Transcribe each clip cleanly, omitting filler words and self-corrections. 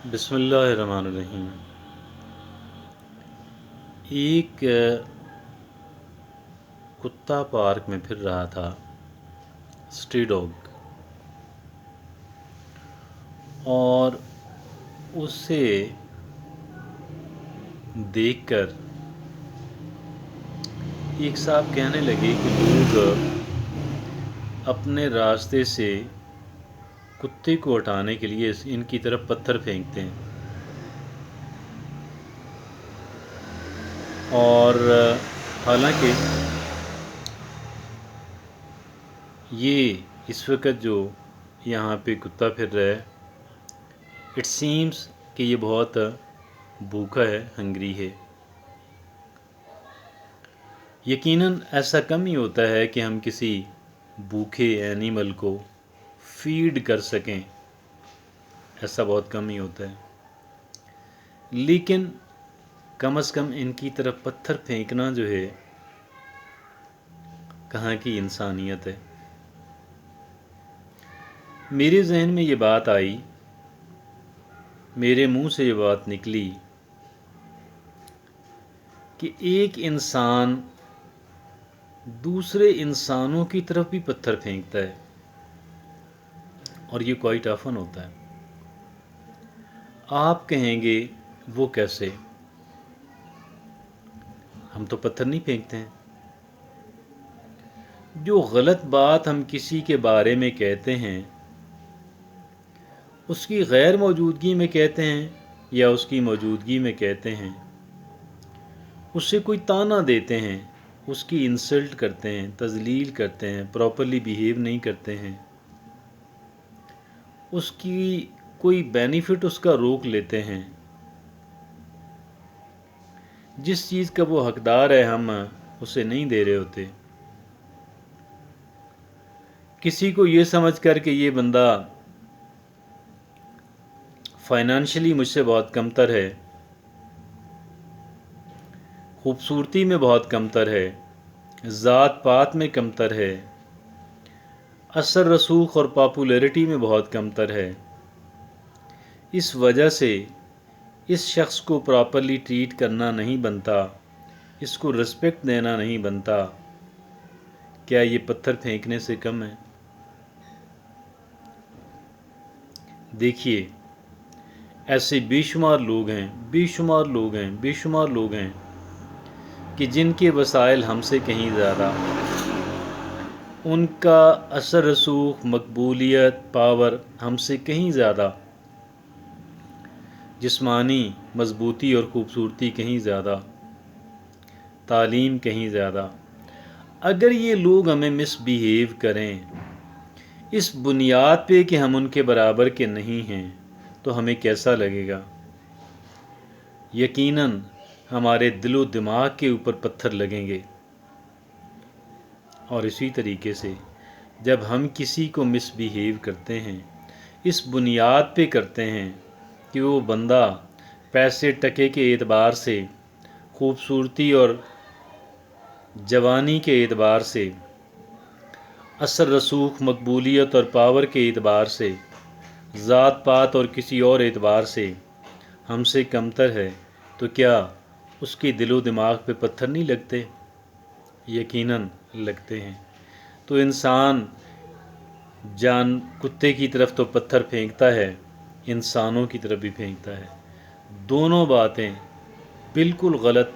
बिस्मिल्लाहिर्रहमानिर्रहीम। एक कुत्ता पार्क में फिर रहा था, स्ट्री डॉग, और उसे देखकर एक साहब कहने लगे कि लोग अपने रास्ते से कुत्ते को हटाने के लिए इनकी तरफ पत्थर फेंकते हैं, और हालांकि ये इस वक्त जो यहाँ पे कुत्ता फिर रहा है, इट सीम्स कि ये बहुत भूखा है, हंग्री है। यकीनन ऐसा कम ही होता है कि हम किसी भूखे एनिमल को फीड कर सकें, ऐसा बहुत कम ही होता है। लेकिन कम से कम इनकी तरफ पत्थर फेंकना जो है, कहाँ की इंसानियत है। मेरे जहन में ये बात आई, मेरे मुंह से ये बात निकली कि एक इंसान दूसरे इंसानों की तरफ भी पत्थर फेंकता है, और ये क्वाइट ऑफन होता है। आप कहेंगे वो कैसे? हम तो पत्थर नहीं फेंकते हैं। जो गलत बात हम किसी के बारे में कहते हैं, उसकी गैर मौजूदगी में कहते हैं या उसकी मौजूदगी में कहते हैं, उससे कोई ताना देते हैं, उसकी इंसल्ट करते हैं, तजलील करते हैं, प्रॉपरली बिहेव नहीं करते हैं, उसकी कोई बेनिफिट उसका रोक लेते हैं, जिस चीज़ का वो हकदार है हम उसे नहीं दे रहे होते। किसी को ये समझ कर कि ये बंदा फाइनेंशियली मुझसे बहुत कमतर है, खूबसूरती में बहुत कमतर है, ज़ात पात में कमतर है, असर रसूख और पॉपुलैरिटी में बहुत कमतर है, इस वजह से इस शख्स को प्रॉपरली ट्रीट करना नहीं बनता, इसको रिस्पेक्ट देना नहीं बनता, क्या ये पत्थर फेंकने से कम है? देखिए, ऐसे बेशुमार लोग हैं, बेशुमार लोग हैं, बेशुमार लोग हैं कि जिनके वसाइल हमसे कहीं ज़्यादा, उनका असर रसूख, मकबूलियत, पावर हमसे कहीं ज़्यादा, जिस्मानी मजबूती और ख़ूबसूरती कहीं ज़्यादा, तालीम कहीं ज़्यादा। अगर ये लोग हमें मिसबिहेव करें इस बुनियाद पे कि हम उनके बराबर के नहीं हैं, तो हमें कैसा लगेगा? यकीनन हमारे दिलो दिमाग के ऊपर पत्थर लगेंगे। और इसी तरीके से जब हम किसी को मिसबिहेव करते हैं, इस बुनियाद पे करते हैं कि वो बंदा पैसे टके के एतबार से, खूबसूरती और जवानी के एतबार से, असर रसूख, मकबूलियत और पावर के एतबार से, ज़ात पात और किसी और एतबार से हमसे कमतर है, तो क्या उसके दिलो दिमाग पे पत्थर नहीं लगते? यकीनन लगते हैं। तो इंसान कुत्ते की तरफ तो पत्थर फेंकता है, इंसानों की तरफ भी फेंकता है। दोनों बातें बिल्कुल गलत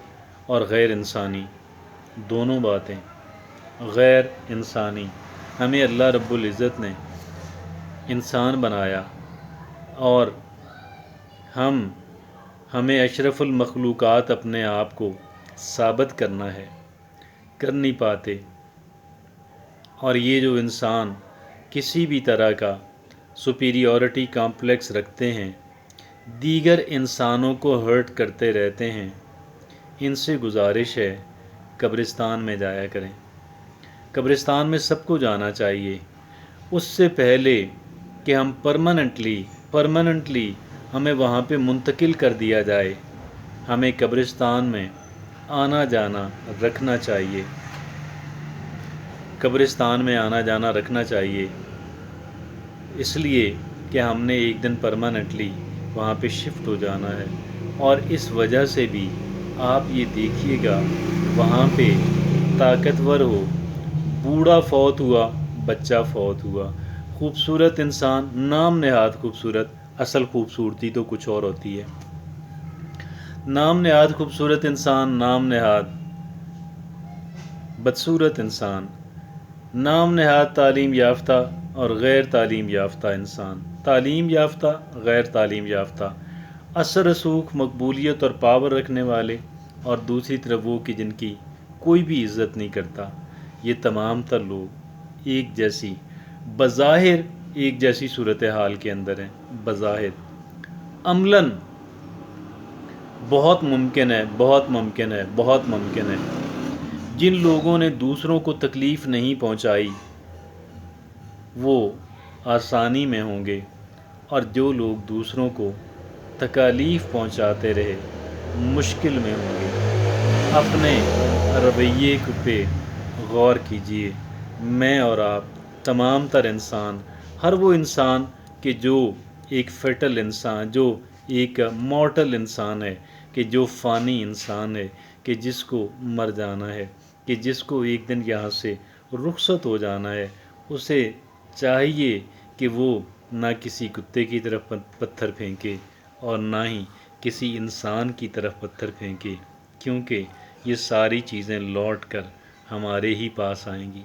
और गैर इंसानी, दोनों बातें गैर इंसानी। हमें अल्लाह रब्बुल इज़्ज़त ने इंसान बनाया और हमें अशरफुल मखलूक़ात अपने आप को साबित करना है, कर नहीं पाते। और ये जो इंसान किसी भी तरह का सुपीरियॉरिटी कॉम्प्लेक्स रखते हैं, दीगर इंसानों को हर्ट करते रहते हैं, इनसे गुजारिश है कब्रिस्तान में जाया करें। कब्रिस्तान में सबको जाना चाहिए, उससे पहले कि हम परमानेंटली हमें वहाँ पे मुंतकिल कर दिया जाए। हमें कब्रिस्तान में आना जाना रखना चाहिए, कब्रिस्तान में आना जाना रखना चाहिए, इसलिए कि हमने एक दिन परमानेंटली وہاں پہ شفٹ ہو جانا ہے، اور اس وجہ سے بھی آپ یہ دیکھیے گا وہاں پہ طاقتور ہو، بوڑھا فوت ہوا، بچہ فوت ہوا، خوبصورت انسان، نام نہاد خوبصورت، اصل خوبصورتی تو کچھ اور ہوتی ہے، نام نہاد خوبصورت انسان، نام نہاد بدصورت انسان، نام نہاد تعلیم یافتہ اور غیر تعلیم یافتہ انسان، تعلیم یافتہ، غیر تعلیم یافتہ، اثر رسوخ، مقبولیت اور پاور رکھنے والے، اور دوسری طرف وہ کہ جن کی کوئی بھی عزت نہیں کرتا، یہ تمام تر لوگ ایک جیسی، بظاہر ایک جیسی صورتحال کے اندر ہیں، بظاہر عملاً بہت ممکن ہے، بہت ممکن ہے، بہت ممکن ہے جن لوگوں نے دوسروں کو تکلیف نہیں پہنچائی وہ آسانی میں ہوں گے، اور جو لوگ دوسروں کو تکالیف پہنچاتے رہے مشکل میں ہوں گے۔ اپنے رویے پہ غور کیجئے، میں اور آپ تمام تر انسان، ہر وہ انسان کہ جو ایک فیٹل انسان، جو ایک مورٹل انسان ہے، کہ جو فانی انسان ہے، کہ جس کو مر جانا ہے، کہ جس کو ایک دن یہاں سے رخصت ہو جانا ہے، اسے چاہیے کہ وہ نہ کسی کتے کی طرف پتھر پھینکے اور نہ ہی کسی انسان کی طرف پتھر پھینکے، کیونکہ یہ ساری چیزیں لوٹ کر ہمارے ہی پاس آئیں گی۔